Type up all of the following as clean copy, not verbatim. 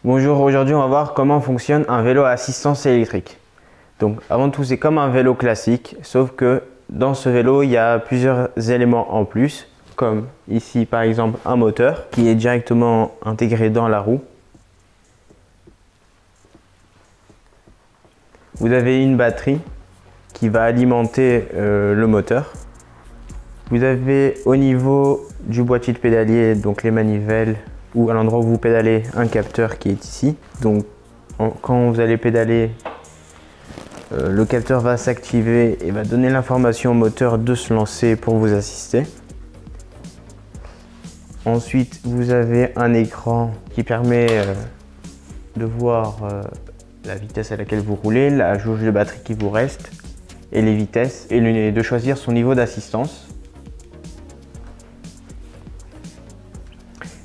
Bonjour, aujourd'hui on va voir comment fonctionne un vélo à assistance électrique. Donc avant tout c'est comme un vélo classique, sauf que dans ce vélo il y a plusieurs éléments en plus, comme ici par exemple un moteur qui est directement intégré dans la roue. Vous avez une batterie qui va alimenter le moteur. Vous avez au niveau du boîtier de pédalier, donc les manivelles, ou à l'endroit où vous pédalez, un capteur qui est ici. Donc quand vous allez pédaler, le capteur va s'activer et va donner l'information au moteur de se lancer pour vous assister. Ensuite, vous avez un écran qui permet de voir la vitesse à laquelle vous roulez, la jauge de batterie qui vous reste et les vitesses, et de choisir son niveau d'assistance.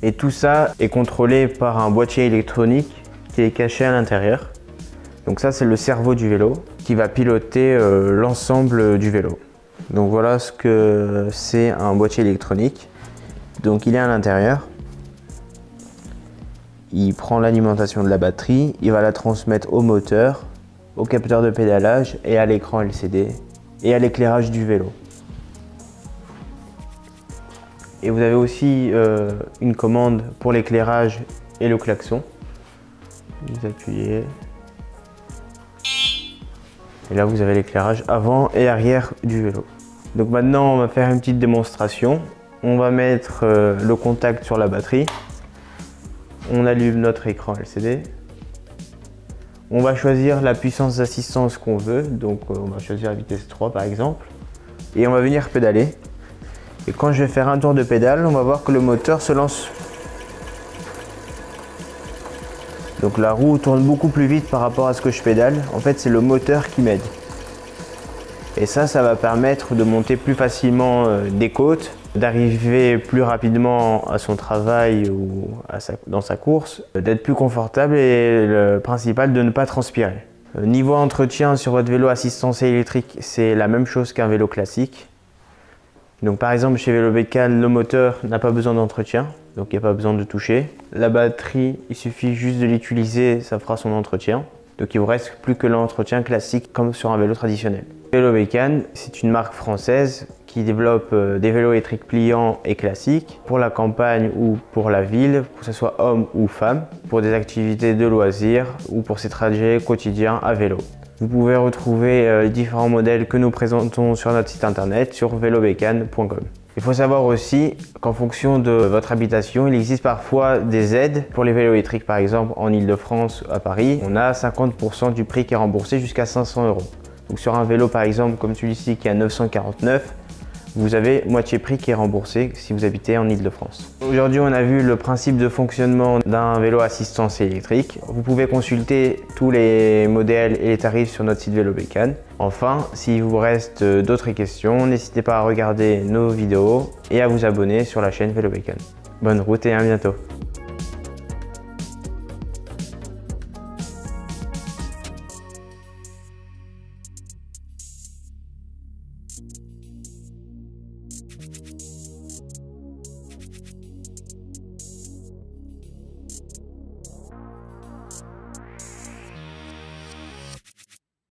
Et tout ça est contrôlé par un boîtier électronique qui est caché à l'intérieur. Donc ça, c'est le cerveau du vélo qui va piloter l'ensemble du vélo. Donc voilà ce que c'est un boîtier électronique. Donc il est à l'intérieur. Il prend l'alimentation de la batterie, il va la transmettre au moteur, au capteur de pédalage et à l'écran LCD et à l'éclairage du vélo. Et vous avez aussi une commande pour l'éclairage et le klaxon. Vous appuyez. Et là, vous avez l'éclairage avant et arrière du vélo. Donc maintenant, on va faire une petite démonstration. On va mettre le contact sur la batterie. On allume notre écran LCD. On va choisir la puissance d'assistance qu'on veut. Donc on va choisir la vitesse 3 par exemple. Et on va venir pédaler. Et quand je vais faire un tour de pédale, on va voir que le moteur se lance. Donc la roue tourne beaucoup plus vite par rapport à ce que je pédale. En fait, c'est le moteur qui m'aide. Et ça va permettre de monter plus facilement des côtes, d'arriver plus rapidement à son travail ou dans sa course, d'être plus confortable et le principal, de ne pas transpirer. Niveau entretien sur votre vélo assistance électrique, c'est la même chose qu'un vélo classique. Donc par exemple chez Vélobécane, le moteur n'a pas besoin d'entretien, donc il n'y a pas besoin de toucher. La batterie, il suffit juste de l'utiliser, ça fera son entretien. Donc il ne vous reste plus que l'entretien classique comme sur un vélo traditionnel. Vélobécane, c'est une marque française qui développe des vélos électriques pliants et classiques pour la campagne ou pour la ville, que ce soit homme ou femme, pour des activités de loisirs ou pour ses trajets quotidiens à vélo. Vous pouvez retrouver les différents modèles que nous présentons sur notre site internet sur velobécane.com. Il faut savoir aussi qu'en fonction de votre habitation, il existe parfois des aides pour les vélos électriques. Par exemple, en Ile-de-France, à Paris, on a 50% du prix qui est remboursé jusqu'à 500 €. Donc sur un vélo par exemple comme celui-ci qui est à 949, vous avez moitié prix qui est remboursé si vous habitez en Ile-de-France. Aujourd'hui, on a vu le principe de fonctionnement d'un vélo assistance électrique. Vous pouvez consulter tous les modèles et les tarifs sur notre site Vélobécane. Enfin, s'il vous reste d'autres questions, n'hésitez pas à regarder nos vidéos et à vous abonner sur la chaîne Vélobécane. Bonne route et à bientôt.